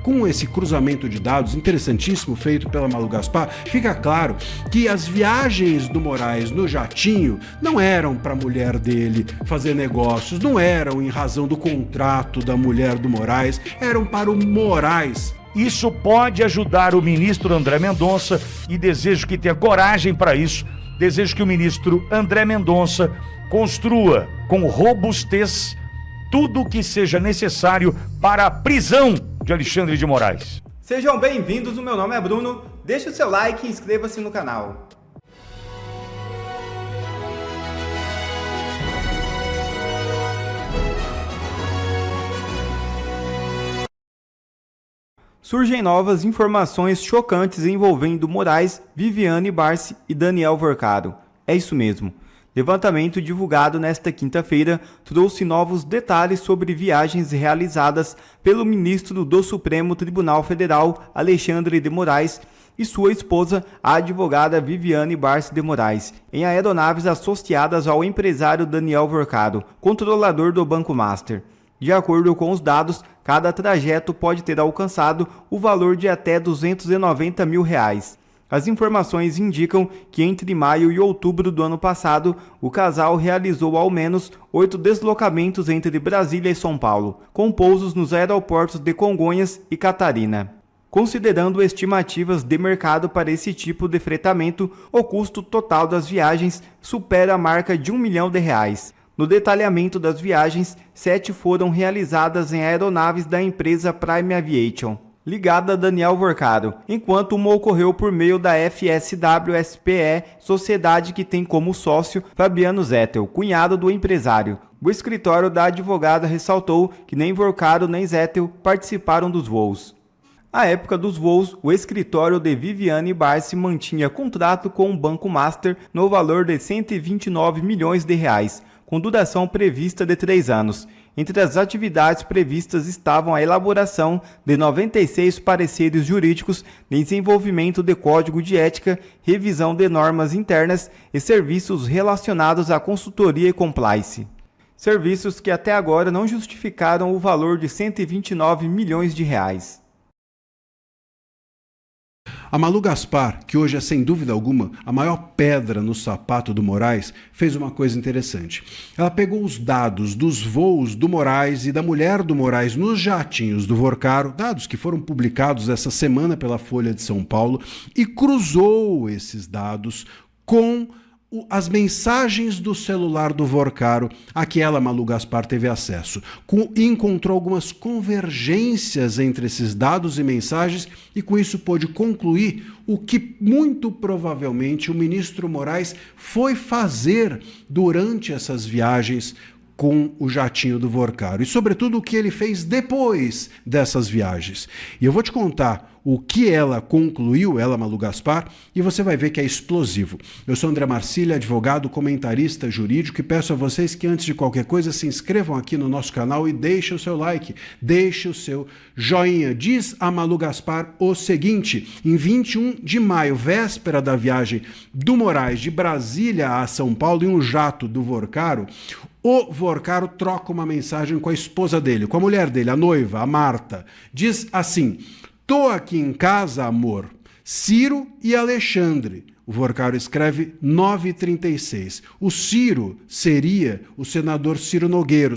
com esse cruzamento de dados interessantíssimo feito pela Malu Gaspar, fica claro que as viagens do Moraes no jatinho não eram para a mulher dele fazer negócios, não eram em razão do contrato da mulher do Moraes, eram para o Moraes. Isso pode ajudar o ministro André Mendonça e desejo que tenha coragem para isso. Desejo que o ministro André Mendonça construa com robustez tudo o que seja necessário para a prisão de Alexandre de Moraes. Sejam bem-vindos, o meu nome é Bruno, deixe o seu like e inscreva-se no canal. Surgem novas informações chocantes envolvendo Moraes, Viviane Barsi e Daniel Vorcaro. É isso mesmo. Levantamento divulgado nesta quinta-feira trouxe novos detalhes sobre viagens realizadas pelo ministro do Supremo Tribunal Federal, Alexandre de Moraes, e sua esposa, a advogada Viviane Barsi de Moraes, em aeronaves associadas ao empresário Daniel Vorcaro, controlador do Banco Master. De acordo com os dados, cada trajeto pode ter alcançado o valor de até R$290 mil. As informações indicam que entre maio e outubro do ano passado, o casal realizou ao menos 8 deslocamentos entre Brasília e São Paulo, com pousos nos aeroportos de Congonhas e Catarina. Considerando estimativas de mercado para esse tipo de fretamento, o custo total das viagens supera a marca de R$1 milhão. No detalhamento das viagens, 7 foram realizadas em aeronaves da empresa Prime Aviation, ligada a Daniel Vorcaro, enquanto uma ocorreu por meio da FSW-SPE, sociedade que tem como sócio Fabiano Zettel, cunhado do empresário. O escritório da advogada ressaltou que nem Vorcaro nem Zettel participaram dos voos. À época dos voos, o escritório de Viviane Barsi mantinha contrato com o Banco Master no valor de R$129 milhões, com duração prevista de 3 anos. Entre as atividades previstas estavam a elaboração de 96 pareceres jurídicos, desenvolvimento de código de ética, revisão de normas internas e serviços relacionados à consultoria e compliance. Serviços que até agora não justificaram o valor de R$129 milhões. A Malu Gaspar, que hoje é sem dúvida alguma a maior pedra no sapato do Moraes, fez uma coisa interessante. Ela pegou os dados dos voos do Moraes e da mulher do Moraes nos jatinhos do Vorcaro, dados que foram publicados essa semana pela Folha de São Paulo, e cruzou esses dados com as mensagens do celular do Vorcaro a que ela, Malu Gaspar, teve acesso. E encontrou algumas convergências entre esses dados e mensagens e com isso pôde concluir o que muito provavelmente o ministro Moraes foi fazer durante essas viagens com o jatinho do Vorcaro e, sobretudo, o que ele fez depois dessas viagens. E eu vou te contar o que ela concluiu, ela, Malu Gaspar, e você vai ver que é explosivo. Eu sou André Marcília, advogado, comentarista jurídico, e peço a vocês que, antes de qualquer coisa, se inscrevam aqui no nosso canal e deixem o seu like, deixem o seu joinha. Diz a Malu Gaspar o seguinte: em 21 de maio, véspera da viagem do Moraes de Brasília a São Paulo, em um jato do Vorcaro, o Vorcaro troca uma mensagem com a esposa dele, com a mulher dele, a noiva, a Marta. Diz assim: "Tô aqui em casa, amor, Ciro e Alexandre." O Vorcaro escreve 9h36. O Ciro seria o senador Ciro Nogueira,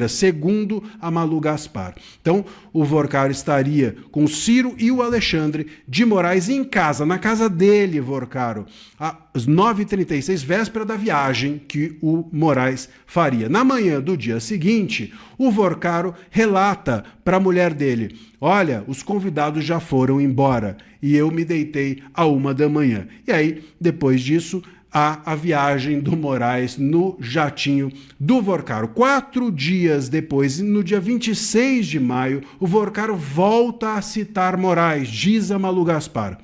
segundo a Malu Gaspar. Então, o Vorcaro estaria com o Ciro e o Alexandre de Moraes em casa, na casa dele, Vorcaro, às 9h36, véspera da viagem que o Moraes faria. Na manhã do dia seguinte, o Vorcaro relata para a mulher dele: "Olha, os convidados já foram embora e eu me deitei à 1h da manhã." E aí, depois disso, há a viagem do Moraes no jatinho do Vorcaro. 4 dias depois, no dia 26 de maio, o Vorcaro volta a citar Moraes, diz a Malu Gaspar.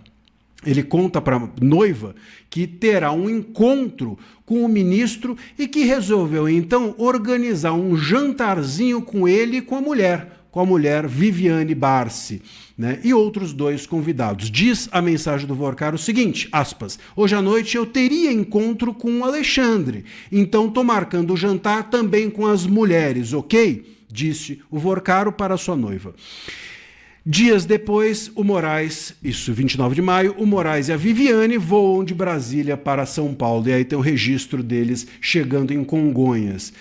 Ele conta para a noiva que terá um encontro com o ministro e que resolveu, então, organizar um jantarzinho com ele e com a mulher Viviane Barsi, né? E outros 2 convidados. Diz a mensagem do Vorcaro o seguinte, aspas: "Hoje à noite eu teria encontro com o Alexandre, então estou marcando o jantar também com as mulheres, ok?" Disse o Vorcaro para sua noiva. Dias depois, o Moraes, isso 29 de maio, o Moraes e a Viviane voam de Brasília para São Paulo. E aí tem o registro deles chegando em Congonhas.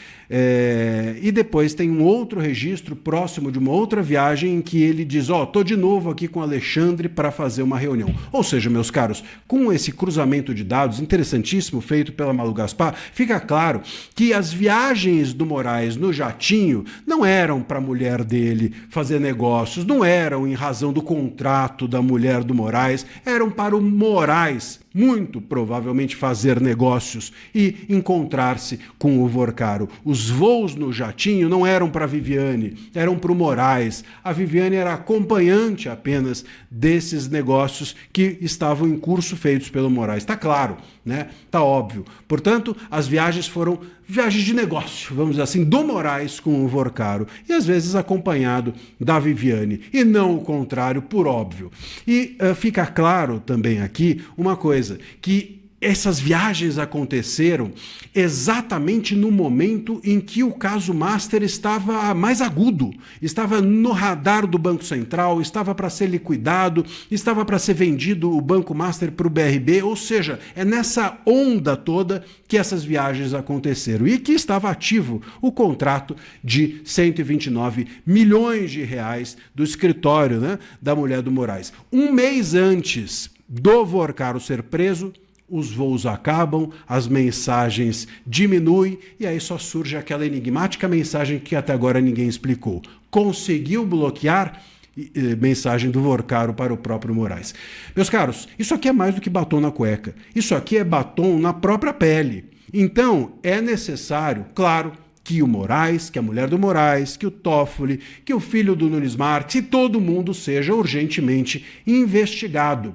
E depois tem um outro registro próximo de uma outra viagem em que ele diz, tô de novo aqui com o Alexandre para fazer uma reunião. Ou seja, meus caros, com esse cruzamento de dados interessantíssimo feito pela Malu Gaspar, fica claro que as viagens do Moraes no jatinho não eram para a mulher dele fazer negócios, não eram em razão do contrato da mulher do Moraes, eram para o Moraes muito provavelmente fazer negócios e encontrar-se com o Vorcaro. Os voos no jatinho não eram para a Viviane, eram para o Moraes. A Viviane era acompanhante apenas desses negócios que estavam em curso feitos pelo Moraes. Está claro, né? Está óbvio. Portanto, as viagens foram viagens de negócio, vamos dizer assim, do Moraes com o Vorcaro, e às vezes acompanhado da Viviane, e não o contrário, por óbvio. E fica claro também aqui uma coisa, que essas viagens aconteceram exatamente no momento em que o caso Master estava mais agudo, estava no radar do Banco Central, estava para ser liquidado, estava para ser vendido o Banco Master para o BRB, ou seja, é nessa onda toda que essas viagens aconteceram e que estava ativo o contrato de 129 milhões de reais do escritório, né, da mulher do Moraes. Um mês antes do Vorcaro ser preso, os voos acabam, as mensagens diminuem e aí só surge aquela enigmática mensagem que até agora ninguém explicou. Conseguiu bloquear? Mensagem do Vorcaro para o próprio Moraes. Meus caros, isso aqui é mais do que batom na cueca. Isso aqui é batom na própria pele. Então, é necessário, claro, que o Moraes, que a mulher do Moraes, que o Toffoli, que o filho do Nunes Marques e todo mundo seja urgentemente investigado.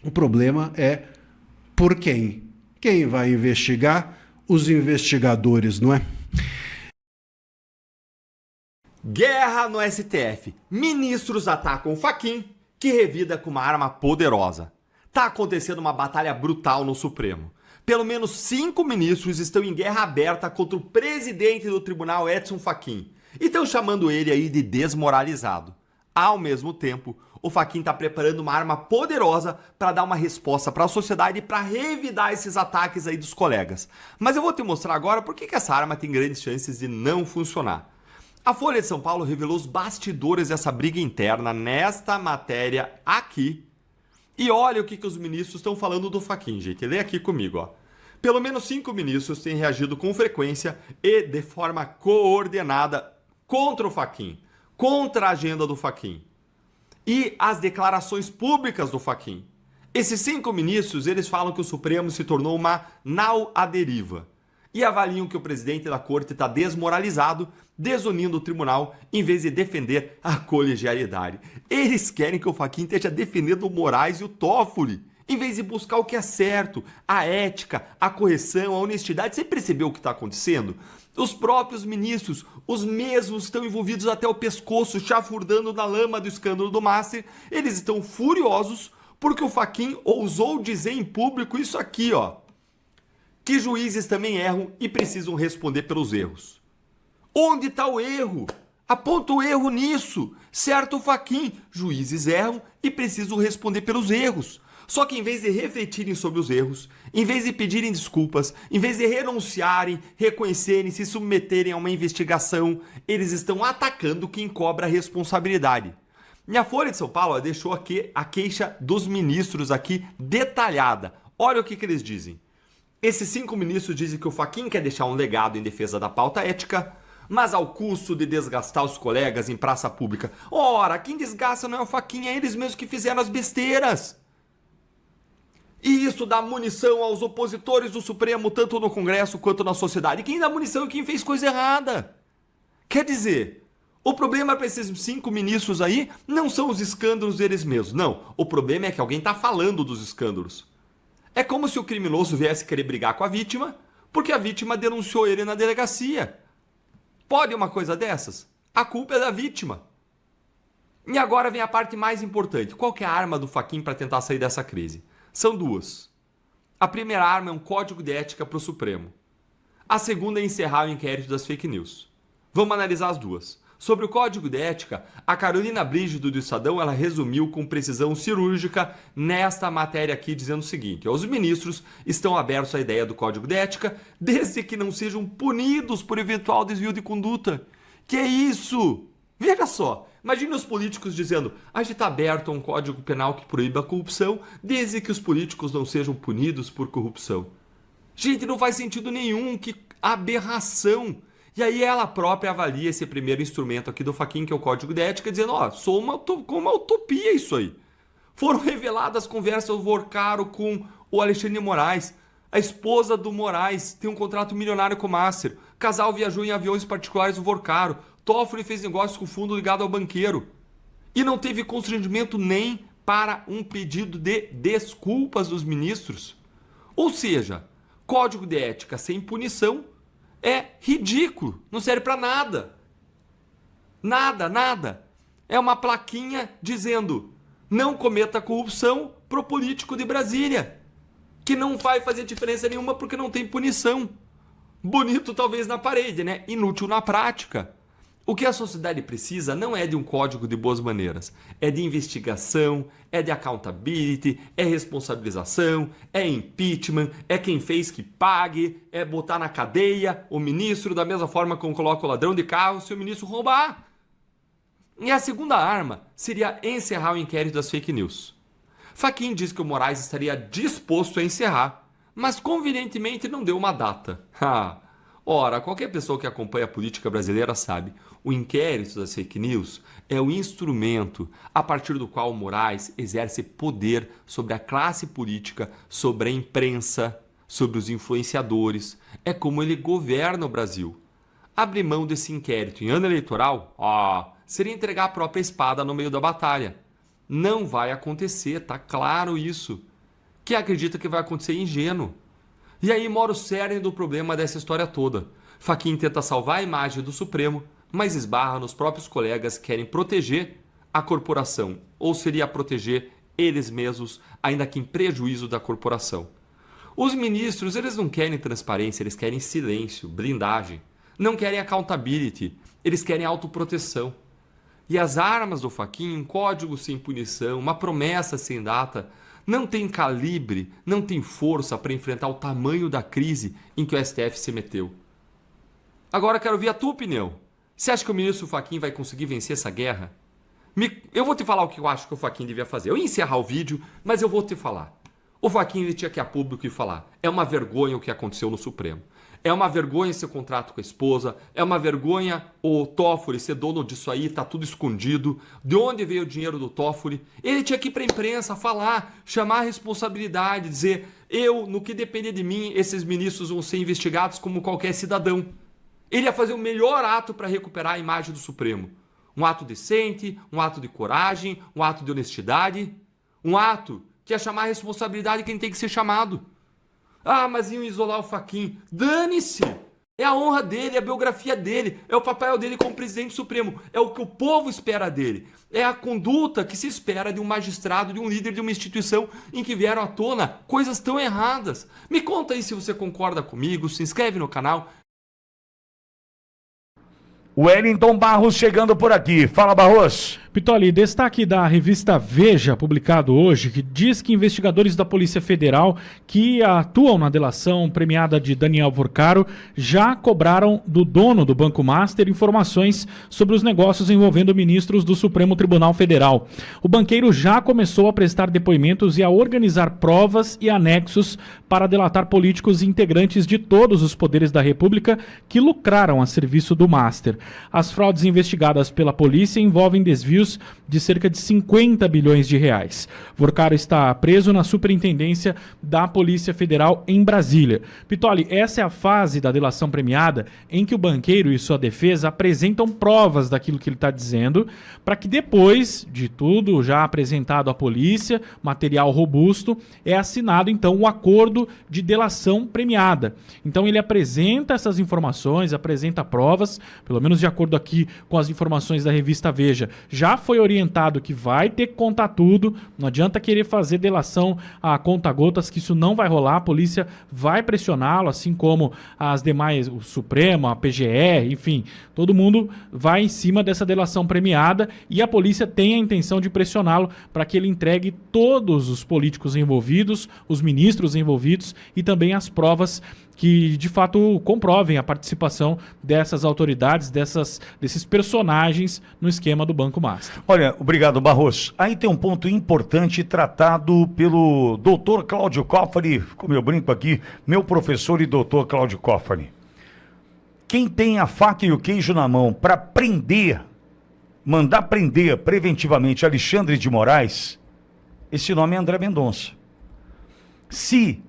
O problema é por quem? Quem vai investigar? Os investigadores, não é? Guerra no STF. Ministros atacam Fachin, que revida com uma arma poderosa. Tá acontecendo uma batalha brutal no Supremo. Pelo menos 5 ministros estão em guerra aberta contra o presidente do tribunal, Edson Fachin, e estão chamando ele aí de desmoralizado. Ao mesmo tempo, o Fachin está preparando uma arma poderosa para dar uma resposta para a sociedade e para revidar esses ataques aí dos colegas. Mas eu vou te mostrar agora por que essa arma tem grandes chances de não funcionar. A Folha de São Paulo revelou os bastidores dessa briga interna nesta matéria aqui. E olha o que os ministros estão falando do Fachin, gente. Lê aqui comigo, ó. Pelo menos 5 ministros têm reagido com frequência e de forma coordenada contra o Fachin, contra a agenda do Fachin e as declarações públicas do Fachin. Esses 5 ministros, eles falam que o Supremo se tornou uma nau à deriva e avaliam que o presidente da corte está desmoralizado, desunindo o tribunal em vez de defender a colegialidade. Eles querem que o Fachin esteja defendendo o Moraes e o Toffoli, em vez de buscar o que é certo, a ética, a correção, a honestidade. Você percebeu o que está acontecendo? Os próprios ministros, os mesmos que estão envolvidos até o pescoço, chafurdando na lama do escândalo do Master, eles estão furiosos porque o Fachin ousou dizer em público isso aqui, ó, que juízes também erram e precisam responder pelos erros. Onde está o erro? Aponta o erro nisso. Certo, Fachin, juízes erram e precisam responder pelos erros. Só que em vez de refletirem sobre os erros, em vez de pedirem desculpas, em vez de renunciarem, reconhecerem, se submeterem a uma investigação, eles estão atacando quem cobra a responsabilidade. E a Folha de São Paulo deixou aqui a queixa dos ministros aqui detalhada. Olha o que eles dizem. Esses 5 ministros dizem que o Fachin quer deixar um legado em defesa da pauta ética, mas ao custo de desgastar os colegas em praça pública. Ora, quem desgasta não é o Fachin, é eles mesmos que fizeram as besteiras. E isso dá munição aos opositores do Supremo, tanto no Congresso quanto na sociedade. Quem dá munição é quem fez coisa errada. Quer dizer, o problema para esses 5 ministros aí não são os escândalos deles mesmos. Não, o problema é que alguém está falando dos escândalos. É como se o criminoso viesse querer brigar com a vítima, porque a vítima denunciou ele na delegacia. Pode uma coisa dessas? A culpa é da vítima. E agora vem a parte mais importante. Qual que é a arma do Fachin para tentar sair dessa crise? São 2. A primeira arma é um código de ética para o Supremo. A segunda é encerrar o inquérito das fake news. Vamos analisar as duas. Sobre o Código de Ética, a Carolina Brígido do Estadão ela resumiu com precisão cirúrgica nesta matéria aqui, dizendo o seguinte: os ministros estão abertos à ideia do Código de Ética desde que não sejam punidos por eventual desvio de conduta. Que é isso? Veja só, imagine os políticos dizendo: a gente está aberto a um Código Penal que proíba a corrupção desde que os políticos não sejam punidos por corrupção. Gente, não faz sentido nenhum, que aberração! E aí ela própria avalia esse primeiro instrumento aqui do Fachin, que é o Código de Ética, dizendo, sou uma utopia isso aí. Foram reveladas conversas do Vorcaro com o Alexandre de Moraes. A esposa do Moraes tem um contrato milionário com o Master. O casal viajou em aviões particulares do Vorcaro. Toffoli fez negócios com o fundo ligado ao banqueiro. E não teve constrangimento nem para um pedido de desculpas dos ministros. Ou seja, Código de Ética sem punição é ridículo, não serve para nada. Nada. É uma plaquinha dizendo: não cometa corrupção pro político de Brasília, que não vai fazer diferença nenhuma porque não tem punição. Bonito talvez na parede, né? Inútil na prática. O que a sociedade precisa não é de um código de boas maneiras, é de investigação, é de accountability, é responsabilização, é impeachment, é quem fez que pague, é botar na cadeia o ministro da mesma forma como coloca o ladrão de carro se o ministro roubar. E a segunda arma seria encerrar o inquérito das fake news. Fachin diz que o Moraes estaria disposto a encerrar, mas convenientemente não deu uma data. Ora, qualquer pessoa que acompanha a política brasileira sabe, o inquérito das fake news é o instrumento a partir do qual o Moraes exerce poder sobre a classe política, sobre a imprensa, sobre os influenciadores. É como ele governa o Brasil. Abrir mão desse inquérito em ano eleitoral, seria entregar a própria espada no meio da batalha. Não vai acontecer, tá claro isso. Quem acredita que vai acontecer é ingênuo. E aí mora o cerne do problema dessa história toda. Fachin tenta salvar a imagem do Supremo, mas esbarra nos próprios colegas que querem proteger a corporação, ou seria proteger eles mesmos, ainda que em prejuízo da corporação. Os ministros, eles não querem transparência, eles querem silêncio, blindagem. Não querem accountability, eles querem autoproteção. E as armas do Fachin, um código sem punição, uma promessa sem data, não tem calibre, não tem força para enfrentar o tamanho da crise em que o STF se meteu. Agora quero ouvir a tua opinião. Você acha que o ministro Fachin vai conseguir vencer essa guerra? Eu vou te falar o que eu acho que o Fachin devia fazer. Eu ia encerrar o vídeo, mas eu vou te falar. O Fachin ele tinha que ir a público e falar: é uma vergonha o que aconteceu no Supremo. É uma vergonha esse contrato com a esposa, é uma vergonha o Toffoli ser dono disso aí, tá tudo escondido. De onde veio o dinheiro do Toffoli? Ele tinha que ir para a imprensa falar, chamar a responsabilidade, dizer: no que depender de mim, esses ministros vão ser investigados como qualquer cidadão. Ele ia fazer o melhor ato para recuperar a imagem do Supremo. Um ato decente, um ato de coragem, um ato de honestidade, um ato que ia chamar a responsabilidade quem tem que ser chamado. Mas iam isolar o Fachin. Dane-se! É a honra dele, é a biografia dele, é o papel dele como presidente supremo, é o que o povo espera dele, é a conduta que se espera de um magistrado, de um líder de uma instituição em que vieram à tona coisas tão erradas. Me conta aí se você concorda comigo, se inscreve no canal. Wellington Barros chegando por aqui. Fala, Barros. Pitoli, destaque da revista Veja, publicado hoje, que diz que investigadores da Polícia Federal que atuam na delação premiada de Daniel Vorcaro já cobraram do dono do Banco Master informações sobre os negócios envolvendo ministros do Supremo Tribunal Federal. O banqueiro já começou a prestar depoimentos e a organizar provas e anexos para delatar políticos e integrantes de todos os poderes da República que lucraram a serviço do Master. As fraudes investigadas pela polícia envolvem desvios de cerca de 50 bilhões de reais. Vorcaro está preso na Superintendência da Polícia Federal em Brasília. Pitoli, essa é a fase da delação premiada em que o banqueiro e sua defesa apresentam provas daquilo que ele está dizendo, para que depois de tudo já apresentado à polícia, material robusto, é assinado então o acordo de delação premiada. Então ele apresenta essas informações, apresenta provas, pelo menos menos de acordo aqui com as informações da revista Veja, já foi orientado que vai ter que contar tudo, não adianta querer fazer delação a conta-gotas, que isso não vai rolar, a polícia vai pressioná-lo, assim como as demais, o Supremo, a PGR, enfim, todo mundo vai em cima dessa delação premiada e a polícia tem a intenção de pressioná-lo para que ele entregue todos os políticos envolvidos, os ministros envolvidos e também as provas que de fato comprovem a participação dessas autoridades, desses personagens no esquema do Banco Master. Olha, obrigado, Barros. Aí tem um ponto importante tratado pelo Dr. Cláudio Cofari, como eu brinco aqui, meu professor e Dr. Cláudio Cofari. Quem tem a faca e o queijo na mão para prender, mandar prender preventivamente Alexandre de Moraes, esse nome é André Mendonça. Se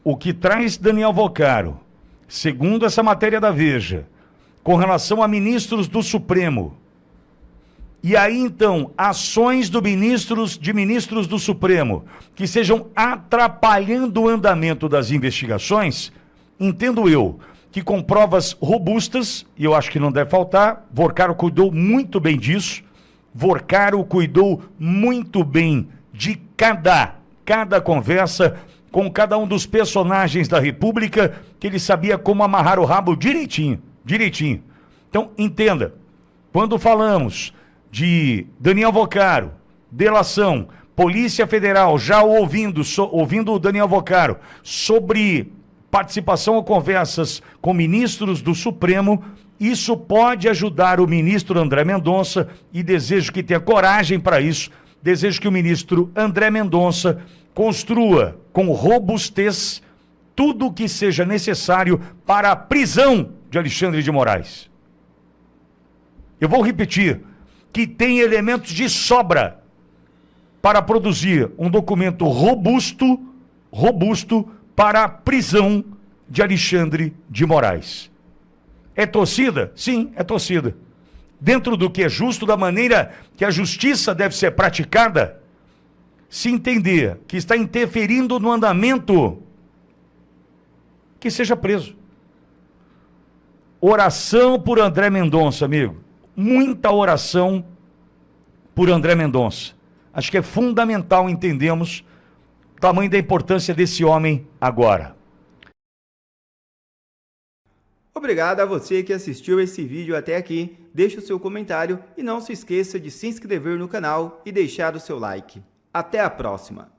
o que traz Daniel Vocaro, segundo essa matéria da Veja, com relação a ministros do Supremo, e aí então ações de ministros do Supremo que sejam atrapalhando o andamento das investigações, entendo eu que com provas robustas, e eu acho que não deve faltar, Vocaro cuidou muito bem disso, Vocaro cuidou muito bem de cada conversa com cada um dos personagens da República, que ele sabia como amarrar o rabo direitinho. Então, entenda, quando falamos de Daniel Vocaro, delação, Polícia Federal já ouvindo o Daniel Vocaro sobre participação ou conversas com ministros do Supremo, isso pode ajudar o ministro André Mendonça e desejo que tenha coragem para isso, desejo que o ministro André Mendonça construa com robustez tudo o que seja necessário para a prisão de Alexandre de Moraes. Eu vou repetir, que tem elementos de sobra para produzir um documento robusto para a prisão de Alexandre de Moraes. É torcida? Sim, é torcida. Dentro do que é justo, da maneira que a justiça deve ser praticada, se entender que está interferindo no andamento, que seja preso. Oração por André Mendonça, amigo. Muita oração por André Mendonça. Acho que é fundamental entendermos o tamanho da importância desse homem agora. Obrigado a você que assistiu esse vídeo até aqui. Deixe o seu comentário e não se esqueça de se inscrever no canal e deixar o seu like. Até a próxima!